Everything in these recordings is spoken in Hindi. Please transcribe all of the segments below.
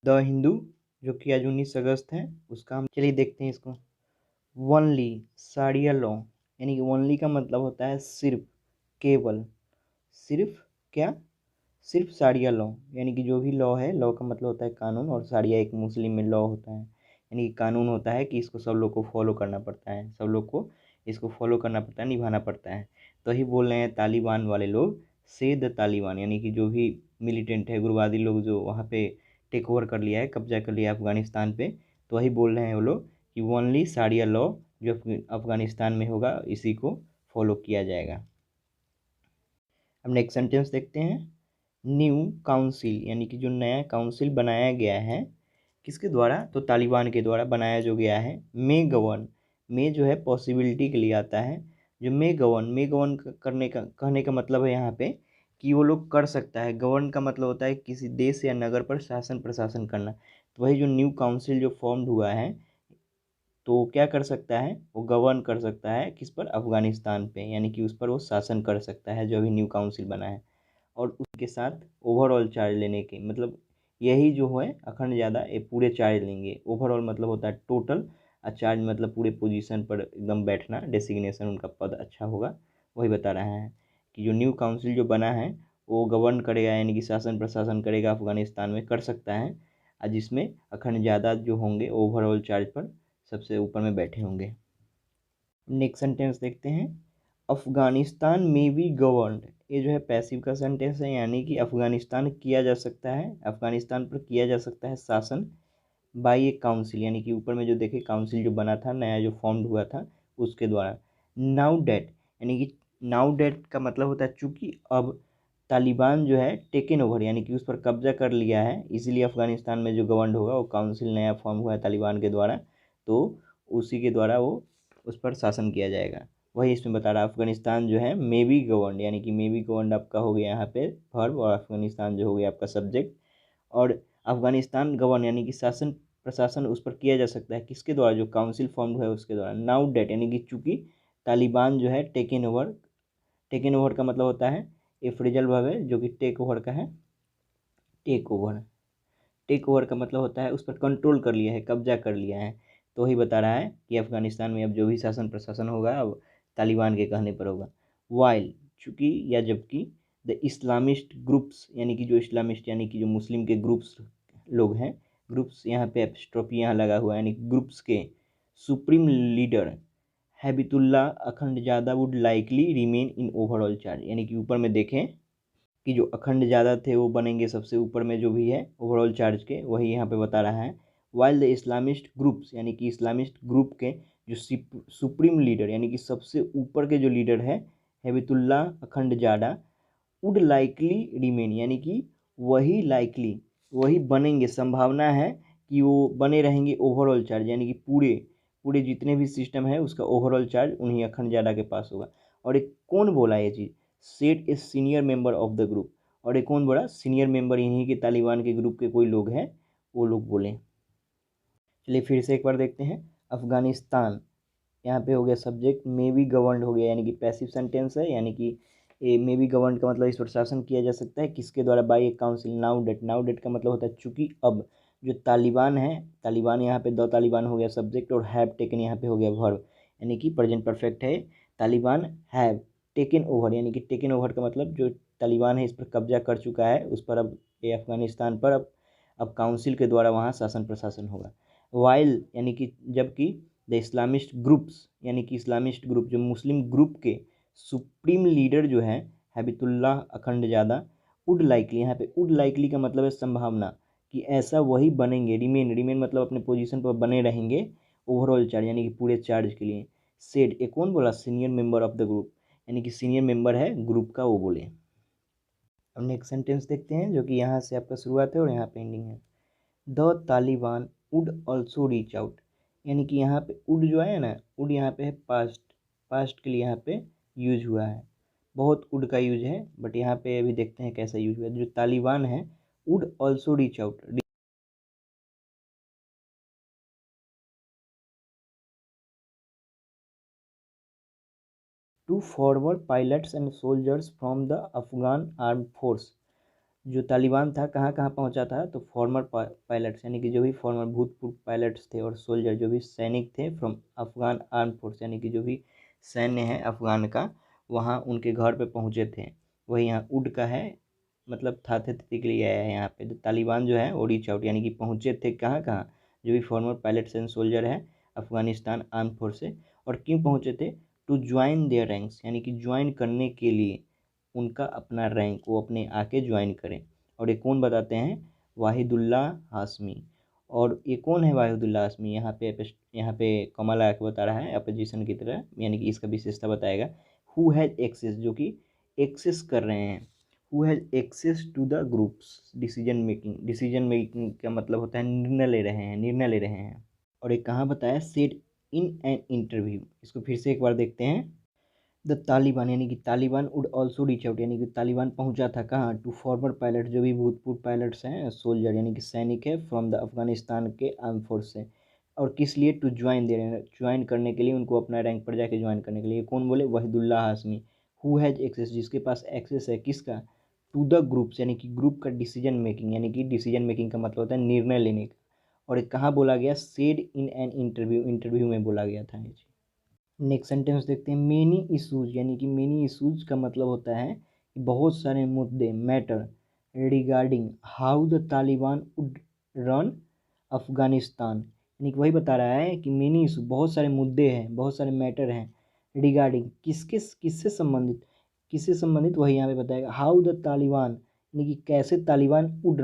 द हिंदू, जो कि आज 19 अगस्त है, उसका हम चलिए देखते हैं इसको। ओनली साड़िया लॉ, यानी कि ओनली का मतलब होता है सिर्फ, केवल, सिर्फ क्या, सिर्फ साड़िया लॉ, यानी कि जो भी लॉ है, लॉ का मतलब होता है कानून, और साड़िया एक मुस्लिम में लॉ होता है, यानी कि कानून होता है कि इसको सब लोग को फॉलो करना पड़ता है, सब लोग को इसको फॉलो करना पड़ता है, निभाना पड़ता है। तो ही बोल रहे हैं तालिबान वाले लोग, से द तालिबान, यानी कि जो भी मिलिटेंट है, उग्रवादी लोग जो वहाँ पे टेक ओवर कर लिया है, कब्जा कर लिया है अफगानिस्तान पे, तो वही बोल रहे हैं वो लोग कि ओनली साड़िया लॉ जो अफगानिस्तान में होगा इसी को फॉलो किया जाएगा। अब नेक्स्ट सेंटेंस देखते हैं। न्यू काउंसिल, यानी कि जो नया काउंसिल बनाया गया है, किसके द्वारा, तो तालिबान के द्वारा बनाया जो गया है, मे गवर्न, मे जो है पॉसिबिलिटी के लिए आता है, जो मे गवर्न करने का, कहने का मतलब है यहाँ पे कि वो लोग कर सकता है। गवर्न का मतलब होता है किसी देश या नगर पर शासन प्रशासन करना, तो वही जो न्यू काउंसिल जो फॉर्म्ड हुआ है, तो क्या कर सकता है, वो गवर्न कर सकता है किस पर, अफगानिस्तान पे, यानी कि उस पर वो शासन कर सकता है जो अभी न्यू काउंसिल बना है। और उसके साथ ओवरऑल चार्ज लेने के मतलब यही जो है अखंड ज़्यादा ये पूरे चार्ज लेंगे। ओवरऑल मतलब होता है टोटल, और चार्ज मतलब पूरे पोजीशन पर एकदम बैठना, डेसिग्नेशन उनका पद अच्छा होगा, वही बता रहा है कि जो न्यू काउंसिल जो बना है वो गवर्न करेगा, यानी कि शासन प्रशासन करेगा अफगानिस्तान में, कर सकता है, और जिसमें अखंड ज़्यादा जो होंगे ओवरऑल चार्ज पर सबसे ऊपर में बैठे होंगे। नेक्स्ट सेंटेंस देखते हैं। अफगानिस्तान में बी गवर्नड, ये जो है पैसिव का सेंटेंस है, यानी कि अफगानिस्तान किया जा सकता है, अफगानिस्तान पर किया जा सकता है शासन, बाई ए काउंसिल, यानी कि ऊपर में जो देखे काउंसिल जो बना था, नया जो फॉर्म्ड हुआ था उसके द्वारा। नाउ डेट, यानी कि नाउ डेट का मतलब होता है चूँकि अब तालिबान जो है टेकन ओवर, यानी कि उस पर कब्जा कर लिया है, इसीलिए अफगानिस्तान में जो गवर्न होगा वो काउंसिल नया फॉर्म हुआ है तालिबान के द्वारा, तो उसी के द्वारा वो उस पर शासन किया जाएगा। वही इसमें बता रहा है अफगानिस्तान जो है मे बी गवर्नड, यानी कि मे बी गवर्नड आपका हो गया यहाँ पे वर्ब, और अफगानिस्तान जो हो गया आपका सब्जेक्ट, और अफगानिस्तान गवर्न यानी कि शासन प्रशासन उस पर किया जा सकता है किसके द्वारा, जो काउंसिल फॉर्म है उसके द्वारा। नाउ डेट, यानी कि चूंकि तालिबान जो है टेकन ओवर, टेकन ओवर का मतलब होता है ये फ्रेजल वर्ब है जो कि टेक ओवर का है, टेक ओवर, टेक ओवर का मतलब होता है उस पर कंट्रोल कर लिया है, कब्जा कर लिया है, तो वही बता रहा है कि अफगानिस्तान में अब जो भी शासन प्रशासन होगा अब तालिबान के कहने पर होगा। वाइल, चूँकि या जबकि, द इस्लामिस्ट ग्रुप्स, यानी कि जो इस्लामिस्ट यानी कि जो मुस्लिम के ग्रुप्स लोग हैं, ग्रुप्स यहाँ पे एपस्ट्रोफी यहाँ लगा हुआ है, यानी ग्रुप्स के supreme leader Haibatullah Akhundzada would likely remain in overall charge, यानी कि ऊपर में देखें कि जो अखंड ज़्यादा थे वो बनेंगे सबसे ऊपर में जो भी है ओवरऑल चार्ज के, वही यहाँ पे बता रहा है। वाइल द इस्लामिस्ट ग्रुप्स, यानी कि इस्लामिस्ट ग्रुप के जो सुप्रीम लीडर यानी कि सबसे ऊपर के जो लीडर है हैबितुल्ला अखंड ज़्यादा, वुड लाइकली रिमेन, यानी कि वही लाइकली, वही बनेंगे, संभावना है कि वो बने रहेंगे ओवरऑल चार्ज, यानी कि पूरे पूरे जितने भी सिस्टम है उसका ओवरऑल चार्ज उन्हीं अखंड ज़्यादा के पास होगा। और एक कौन बोला ये चीज़, said a senior member of the group, और एक कौन बोला, सीनियर मेंबर इन्हीं के तालिबान के ग्रुप के कोई लोग हैं वो लोग बोले। चलिए फिर से एक बार देखते हैं। अफगानिस्तान यहाँ पे हो गया सब्जेक्ट, मे बी गवर्नड हो गया, यानी कि पैसिव सेंटेंस है, यानी कि ए मे बी गवर्नड का मतलब इस पर शासन किया जा सकता है किसके द्वारा, by a council. Now date, now date का मतलब होता है चूंकि अब जो तालिबान है, तालिबान यहाँ पे दो तालिबान हो गया सब्जेक्ट, और हैव टेकन यहाँ पे हो गया वर्ब, यानी कि प्रेजेंट परफेक्ट है। तालिबान हैव टेकन ओवर, यानी कि टेकन ओवर का मतलब जो तालिबान है इस पर कब्जा कर चुका है, उस पर अब ये अफगानिस्तान पर अब काउंसिल के द्वारा वहाँ शासन प्रशासन होगा। वाइल, यानी कि जबकि, द इस्लामिस्ट ग्रुप्स, यानी कि इस्लामिस्ट ग्रुप जो मुस्लिम ग्रुप के सुप्रीम लीडर जो है हैबितुल्लाह अखंडजादा, वुड लाइकली, यहाँ पे वुड लाइकली का मतलब है संभावना कि ऐसा वही बनेंगे, रिमेन, रिमेन मतलब अपने पोजीशन पर बने रहेंगे ओवरऑल चार्ज, यानी कि पूरे चार्ज के लिए। सेड, एक कौन बोला, senior member of the group, यानी कि सीनियर मेंबर है ग्रुप का वो बोले। अब नेक्स्ट सेंटेंस देखते हैं जो कि यहाँ से आपका शुरुआत है और यहाँ पे एंडिंग है। The Taliban would also reach out, यानी कि यहाँ पे वुड जो है ना, वुड यहाँ पे है पास्ट, पास्ट के लिए यहाँ पे यूज हुआ है, बहुत वुड का यूज है, बट यहाँ पे अभी देखते हैं कैसा यूज हुआ है। जो तालिबान है would also reach out, to forward pilots and soldiers from the Afghan arm force, जो तालिबान था कहाँ कहाँ पहुँचा था, तो फॉर्मर पायलट्स यानी कि जो भी फॉर्मर भूतपूर्व पायलट्स थे और सोल्जर जो भी सैनिक थे फ्रॉम अफगान आर्म फोर्स यानी कि जो भी सैन्य है अफगान का, वहाँ उनके घर पे पहुँचे थे। वही यहाँ उड का है, मतलब था थे के लिए आया है यहाँ पे। तो तालिबान जो है वो रीच आउट यानी कि पहुँचे थे कहाँ कहाँ, जो भी फॉर्मर पायलट्स एंड सोल्जर है अफगानिस्तान आर्म फोर्स से। और क्यों पहुँचे थे, टू ज्वाइन देयर रैंक्स यानी कि ज्वाइन करने के लिए उनका अपना रैंक वो अपने आके ज्वाइन करें। और ये कौन बताते हैं, वाहिदुल्ला हाशमी। और ये कौन है वाहिदुल्ला हाशमी, यहाँ पे कमल आके बता रहा है अपोजिशन की तरह, यानी कि इसका विशेषता बताएगा। हु हैज एक्सेस, जो कि एक्सेस कर रहे हैं, who has access to the groups decision making का मतलब होता है निर्णय ले रहे हैं, निर्णय ले रहे हैं। और एक कहाँ बताया, सेड इन एन इंटरव्यू। इसको फिर से एक बार देखते हैं। द तालिबान यानी कि Taliban would also reach out यानी कि तालिबान पहुंचा था कहाँ, टू फॉर्मर पायलट जो भी भूतपूर्व पायलट्स हैं सोल्जर यानी कि सैनिक है फ्रॉम द अफगानिस्तान के आर्म फोर्स से। और किस लिए, टू ज्वाइन दे रहे हैं, ज्वाइन करने के लिए, उनको अपना रैंक पर जाके ज्वाइन करने के लिए। कौन बोले, Waheedullah Hashimi. Who has access, जिसके पास एक्सेस है किसका, टू द ग्रुप्स यानी कि ग्रुप का डिसीजन मेकिंग यानी कि डिसीजन मेकिंग का मतलब होता है निर्णय लेने का। और एक कहाँ बोला गया, said in an interview, interview में बोला गया था। नेक्स्ट सेंटेंस देखते हैं, मेनी इशूज यानी कि मेनी इशूज का मतलब होता है कि बहुत सारे मुद्दे, matter regarding how the Taliban would run Afghanistan. यानी कि वही बता रहा है कि मेनी इशू बहुत सारे मुद्दे हैं, बहुत सारे मैटर हैं, रिगार्डिंग किससे संबंधित, किससे संबंधित वही यहाँ पे बताएगा। हाउ द तालिबान यानी कि कैसे तालिबान वुड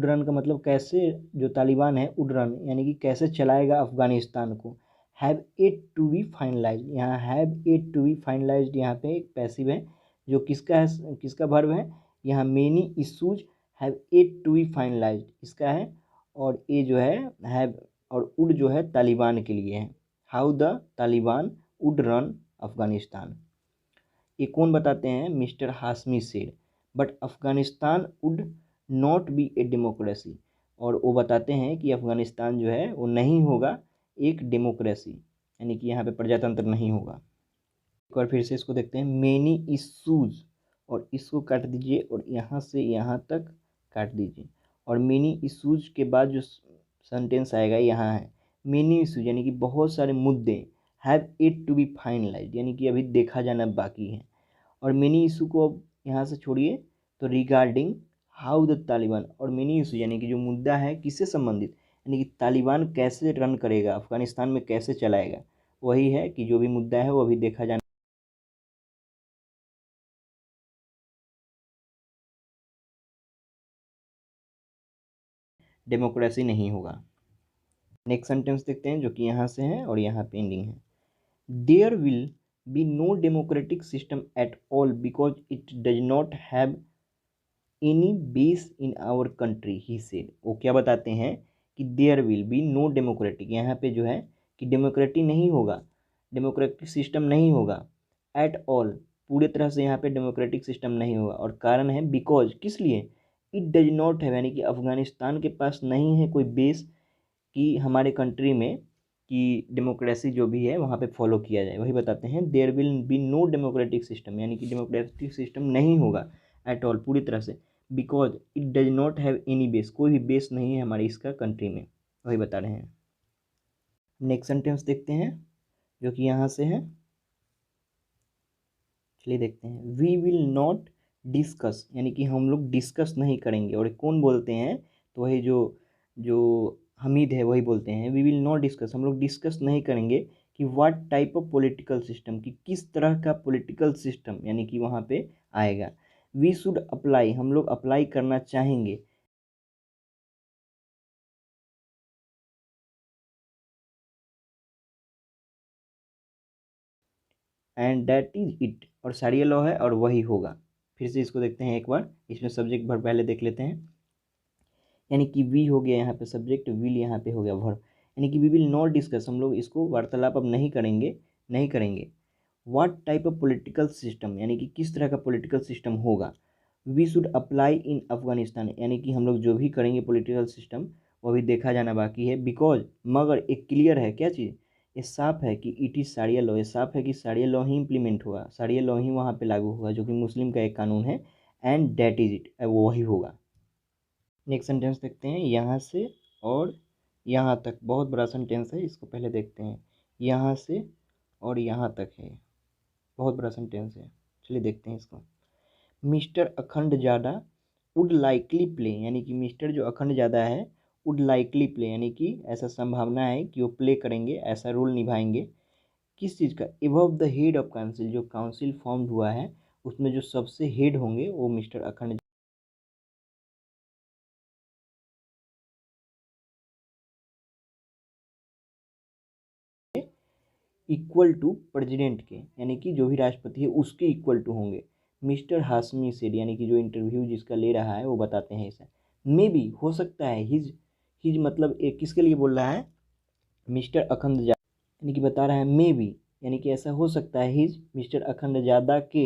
रन का मतलब कैसे जो तालिबान है वुड रन यानी कि कैसे चलाएगा अफगानिस्तान को। Have it to be finalised, यहाँ have it to be finalised यहाँ पे एक पैसिव है जो किसका है, किसका वर्ब है, यहाँ many issues have it to be finalised इसका है। और ये जो है हैव और वुड जो है तालिबान के लिए है। How the Taliban would run Afghanistan, ये कौन बताते हैं, mister Hashimi said. But Afghanistan would not be a democracy, और वो बताते हैं कि अफगानिस्तान जो है वो नहीं होगा एक डेमोक्रेसी यानी कि यहाँ पे प्रजातंत्र नहीं होगा। एक बार फिर से इसको देखते हैं, मेनी इशूज, और इसको काट दीजिए और यहाँ से यहाँ तक काट दीजिए। और मेनी इशूज के बाद जो सेंटेंस आएगा यहाँ है, मेनी इशूज यानी कि बहुत सारे मुद्दे, have it to be finalised यानी कि अभी देखा जाना बाकी है। और मिनी इशू को अब यहाँ से छोड़िए, तो रिगार्डिंग हाउ द तालिबान, और मिनी इशू यानी कि जो मुद्दा है किससे संबंधित, यानी कि तालिबान कैसे रन करेगा, अफगानिस्तान में कैसे चलाएगा, वही है कि जो भी मुद्दा है वो अभी देखा जाना, डेमोक्रेसी नहीं होगा। नेक्स्ट सेंटेंस देखते हैं जो कि यहाँ से है और यहाँ पे एंडिंग है। There will be no democratic system at all because it does not have any base in our country he said. वो क्या बताते हैं कि there will be no democratic, यहाँ पे जो है कि डेमोक्रेटिक नहीं होगा, डेमोक्रेटिक सिस्टम नहीं होगा एट ऑल, पूरी तरह से यहाँ पे डेमोक्रेटिक सिस्टम नहीं होगा। और कारण है बिकॉज, किस लिए, इट डज नॉट है यानी कि अफगानिस्तान के पास नहीं है कोई बेस कि हमारे कंट्री में कि डेमोक्रेसी जो भी है वहाँ पे फॉलो किया जाए। वही बताते हैं there will be no democratic system यानी कि डेमोक्रेटिक सिस्टम नहीं होगा एट ऑल पूरी तरह से, because it does not have any base, कोई भी बेस नहीं है हमारे इसका कंट्री में, वही बता रहे हैं। नेक्स्ट सेंटेंस देखते हैं जो कि यहाँ से है, चलिए देखते हैं। वी विल नॉट डिस्कस यानी कि हम लोग डिस्कस नहीं करेंगे। और कौन बोलते हैं, तो वही जो जो हमीद है वही बोलते हैं, वी विल नॉट डिस्कस, हम लोग डिस्कस नहीं करेंगे कि what type of political system, कि किस तरह का पॉलिटिकल सिस्टम यानी कि वहाँ पे आएगा। वी शुड अप्लाई, हम लोग अप्लाई करना चाहेंगे, एंड दैट इज इट, और साड़िया लॉ है और वही होगा। फिर से इसको देखते हैं एक बार, इसमें सब्जेक्ट वर्ब पहले देख लेते हैं। यानी कि वी हो गया यहाँ पे सब्जेक्ट, विल यहाँ पे हो गया वर्ब, यानी कि वी विल नॉट डिस्कस, हम लोग इसको वार्तालाप अब नहीं करेंगे, नहीं करेंगे। What type of political system यानी कि किस तरह का पॉलिटिकल सिस्टम होगा। We should apply in Afghanistan यानी कि हम लोग जो भी करेंगे पॉलिटिकल सिस्टम वो भी देखा जाना बाकी है। बिकॉज, मगर एक क्लियर है क्या चीज़, ये साफ है कि इट इज़ साड़िया लॉ, ये साफ है कि साड़िया लॉ ही इम्प्लीमेंट होगा, साड़िया लॉ ही वहाँ पे लागू होगा जो कि मुस्लिम का एक कानून है। एंड दैट इज इट, वो वही होगा। नेक्स्ट सेंटेंस देखते हैं, यहाँ से और यहाँ तक, बहुत बड़ा सेंटेंस है, इसको पहले देखते हैं। यहाँ से और यहाँ तक है, बहुत बड़ा सेंटेंस है, चलिए देखते हैं इसको। मिस्टर अखंड ज़्यादा वुड लाइकली प्ले, यानी कि मिस्टर जो अखंड ज़्यादा है वुड लाइकली प्ले, यानी कि ऐसा संभावना है कि वो प्ले करेंगे, ऐसा रोल निभाएंगे। किस चीज़ का? Above the head of council, जो काउंसिल फॉर्म हुआ है उसमें जो सबसे हेड होंगे वो मिस्टर अखंड इक्वल टू प्रेसिडेंट के, यानी कि जो भी राष्ट्रपति है उसके इक्वल टू होंगे। मिस्टर हाशमी सेड, यानी कि जो इंटरव्यू जिसका ले रहा है वो बताते हैं ऐसा। मे भी, हो सकता है, हिज, हिज मतलब एक किसके लिए बोल रहा है? मिस्टर अखंड, यानी कि बता रहा है मे बी, यानी कि ऐसा हो सकता है, हिज मिस्टर अखंड ज़्यादा के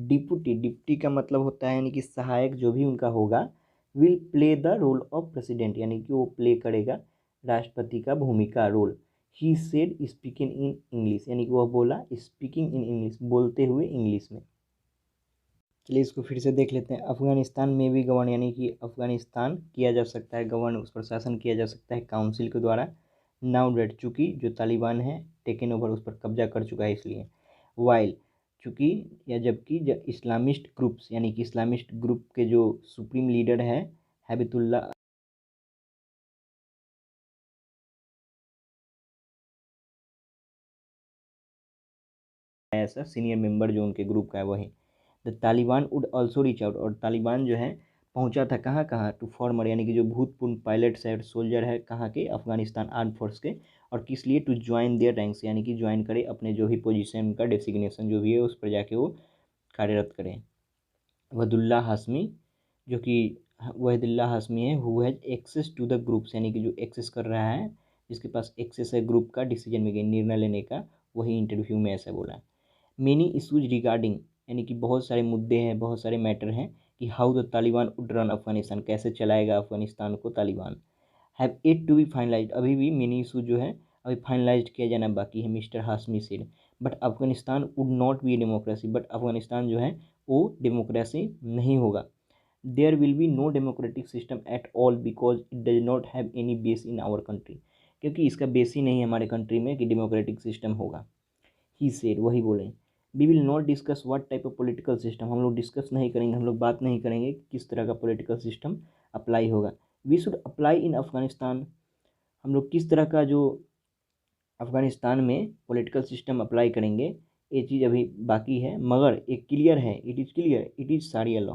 डिप्टी, डिप्टी का मतलब होता है यानी कि सहायक जो भी उनका होगा, will play the role of president, यानी कि वो प्ले करेगा राष्ट्रपति का भूमिका, role. He said speaking in English, यानी कि वह बोला स्पीकिंग इन इंग्लिश, बोलते हुए इंग्लिश में। चलिए इसको फिर से देख लेते हैं। अफगानिस्तान में भी गवर्न, यानी कि अफगानिस्तान किया जा सकता है गवर्न, उस पर शासन किया जा सकता है काउंसिल के द्वारा। नाउ डेट, चूँकि जो तालिबान है टेकन ओवर, उस पर कब्जा कर चुका है इसलिए। वाइल, चूँकि या जबकि इस्लामिस्ट ग्रुप्स, यानी कि इस्लामिस्ट ग्रुप के जो सुप्रीम लीडर है हैबितुल्ला, ऐसा सीनियर मेंबर जो उनके ग्रुप का है वही। The Taliban would also reach out, और तालिबान जो है पहुंचा था कहाँ कहाँ, टू फॉर्मर, यानी कि जो भूतपूर्व पायलट्स है, सोल्जर है कहाँ के, अफगानिस्तान आर्म फोर्स के। और किस लिए? टू ज्वाइन देयर रैंक्स, यानी कि ज्वाइन करे अपने जो भी पोजीशन का डेसिग्नेशन जो भी है उस पर जाके वो कार्यरत करें। वहदुल्ला हाशमी, जो कि वहदुल्ला हाशमी है, who has access to the groups, यानी कि जो एक्सेस कर रहा है, जिसके पास एक्सेस है ग्रुप का डिसीजन मेकिंग, निर्णय लेने का, वही इंटरव्यू में ऐसा बोला। मेनी इशूज रिगार्डिंग, यानी कि बहुत सारे मुद्दे हैं, बहुत सारे मैटर हैं कि how the Taliban would run Afghanistan, कैसे चलाएगा अफगानिस्तान को Taliban. Have it to be finalise, अभी भी मेनी इशू जो है अभी फाइनलाइज किया जाना बाकी है, mister Hashimi said. But Afghanistan would not be a democracy, but Afghanistan जो है वो डेमोक्रेसी नहीं होगा। There will be no democratic system at all because it does not have any base in our country, क्योंकि इसका बेस ही नहीं है हमारे कंट्री में कि डेमोक्रेटिक सिस्टम होगा। ही सेड, वही बोले। We will not discuss what type of political system, हम लोग डिस्कस नहीं करेंगे, हम लोग बात नहीं करेंगे किस तरह का पॉलिटिकल सिस्टम अप्लाई होगा। We should apply in Afghanistan, हम लोग किस तरह का जो अफगानिस्तान में पॉलिटिकल सिस्टम अप्लाई करेंगे, ये चीज़ अभी बाकी है, मगर एक क्लियर है, it is clear, it is Shariya law.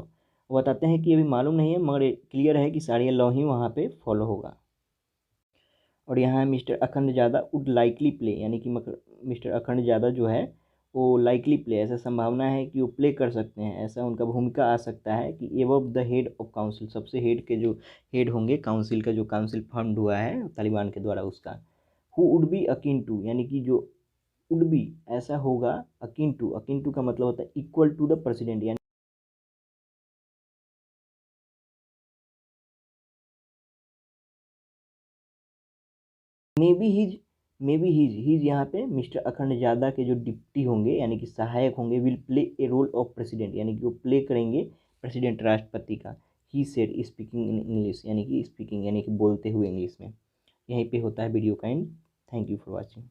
वो बताते हैं कि अभी मालूम नहीं है मगर क्लियर है कि शारिया लॉ ही वहाँ पे फॉलो होगा। और यहाँ मिस्टर अखंड ज़्यादा वुड लाइकली प्ले, यानी कि मिस्टर अखंड ज़्यादा जो है वो लाइकली प्ले, ऐसा संभावना है कि वो प्ले कर सकते हैं, ऐसा उनका भूमिका आ सकता है कि above the head of council, सबसे हेड के जो हेड होंगे काउंसिल का, जो काउंसिल फॉर्म हुआ है तालिबान के द्वारा उसका। Who would be akin to, यानी कि जो वुड बी ऐसा होगा, अकिन टू, अकिन टू का मतलब होता है इक्वल टू द प्रेसिडेंट, यानी मे बी हिज यहाँ पे मिस्टर अखंड ज़्यादा के जो डिप्टी होंगे, यानी कि सहायक होंगे, will play a role of president, यानी कि वो प्ले करेंगे प्रेसिडेंट राष्ट्रपति का। He said speaking in English, यानी कि स्पीकिंग यानी कि बोलते हुए इंग्लिश में। यहीं पे होता है वीडियो का and. Thank you for watching.